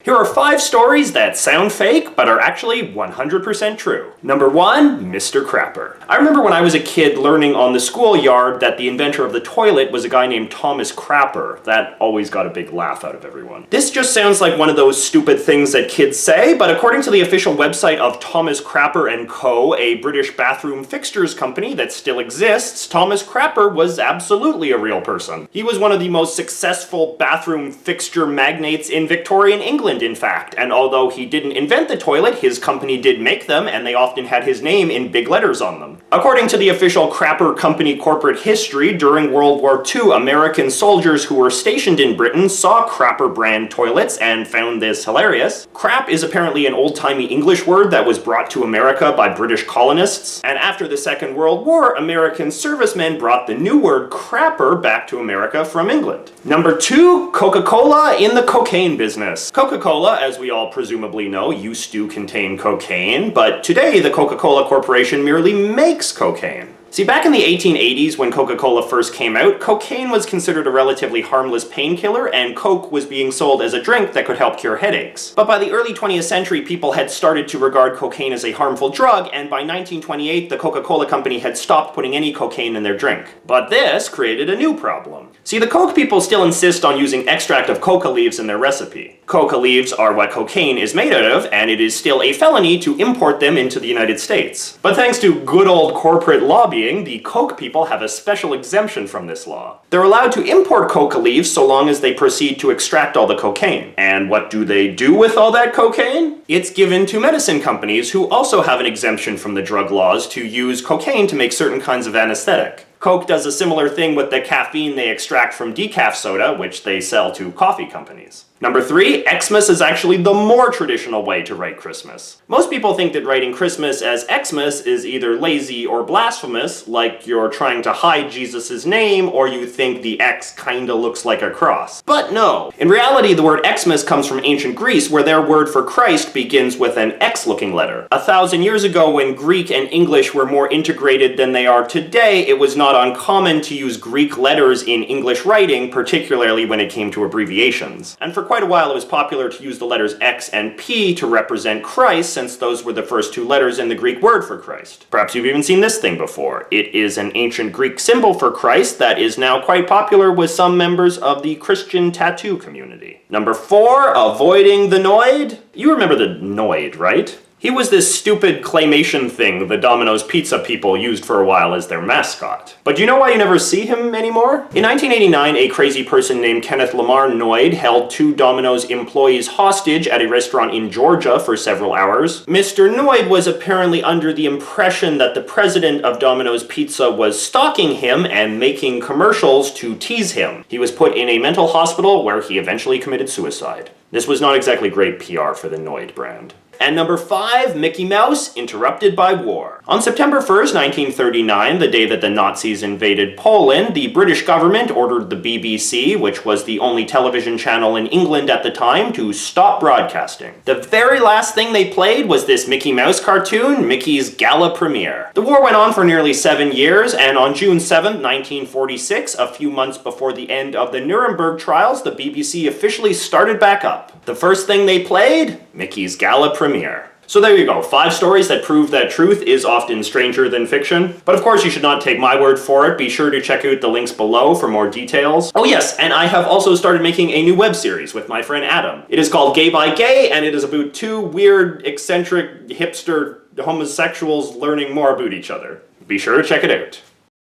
Here are 5 stories that sound fake, but are actually 100% true. Number 1, Mr. Crapper. I remember when I was a kid learning on the schoolyard that the inventor of the toilet was a guy named Thomas Crapper. That always got a big laugh out of everyone. This just sounds like one of those stupid things that kids say, but according to the official website of Thomas Crapper & Co., a British bathroom fixtures company that still exists, Thomas Crapper was absolutely a real person. He was one of the most successful bathroom fixture magnates in Victorian England, in fact, and although he didn't invent the toilet, his company did make them, and they often had his name in big letters on them. According to the official Crapper Company corporate history, during World War II, American soldiers who were stationed in Britain saw Crapper brand toilets and found this hilarious. Crap is apparently an old-timey English word that was brought to America by British colonists, and after the Second World War, American servicemen brought the new word crapper back to America from England. Number 2, Coca-Cola in the cocaine business. Coca-Cola, as we all presumably know, used to contain cocaine, but today the Coca-Cola Corporation merely makes cocaine. See, back in the 1880s when Coca-Cola first came out, cocaine was considered a relatively harmless painkiller, and Coke was being sold as a drink that could help cure headaches. But by the early 20th century, people had started to regard cocaine as a harmful drug, and by 1928, the Coca-Cola company had stopped putting any cocaine in their drink. But this created a new problem. See, the Coke people still insist on using extract of coca leaves in their recipe. Coca leaves are what cocaine is made out of, and it is still a felony to import them into the United States. But thanks to good old corporate lobbying, the Coke people have a special exemption from this law. They're allowed to import coca leaves so long as they proceed to extract all the cocaine. And what do they do with all that cocaine? It's given to medicine companies who also have an exemption from the drug laws to use cocaine to make certain kinds of anesthetic. Coke does a similar thing with the caffeine they extract from decaf soda, which they sell to coffee companies. Number 3, Xmas is actually the more traditional way to write Christmas. Most people think that writing Christmas as Xmas is either lazy or blasphemous, like you're trying to hide Jesus' name, or you think the X kinda looks like a cross. But no. In reality, the word Xmas comes from ancient Greece, where their word for Christ begins with an X-looking letter. 1,000 years ago, when Greek and English were more integrated than they are today, it was not uncommon to use Greek letters in English writing, particularly when it came to abbreviations. And for quite a while, it was popular to use the letters X and P to represent Christ, since those were the first 2 letters in the Greek word for Christ. Perhaps you've even seen this thing before. It is an ancient Greek symbol for Christ that is now quite popular with some members of the Christian tattoo community. Number 4, avoiding the Noid. You remember the Noid, right? He was this stupid claymation thing the Domino's pizza people used for a while as their mascot. But do you know why you never see him anymore? In 1989, a crazy person named Kenneth Lamar Noid held 2 Domino's employees hostage at a restaurant in Georgia for several hours. Mr. Noid was apparently under the impression that the president of Domino's Pizza was stalking him and making commercials to tease him. He was put in a mental hospital where he eventually committed suicide. This was not exactly great PR for the Noid brand. And number 5, Mickey Mouse, interrupted by war. On September 1st, 1939, the day that the Nazis invaded Poland, the British government ordered the BBC, which was the only television channel in England at the time, to stop broadcasting. The very last thing they played was this Mickey Mouse cartoon, Mickey's Gala Premiere. The war went on for nearly 7 years, and on June 7th, 1946, a few months before the end of the Nuremberg trials, the BBC officially started back up. The first thing they played? Mickey's Gala Premiere. So there you go, 5 stories that prove that truth is often stranger than fiction. But of course you should not take my word for it. Be sure to check out the links below for more details. Oh yes, and I have also started making a new web series with my friend Adam. It is called Gay by Gay, and it is about 2 weird, eccentric, hipster homosexuals learning more about each other. Be sure to check it out.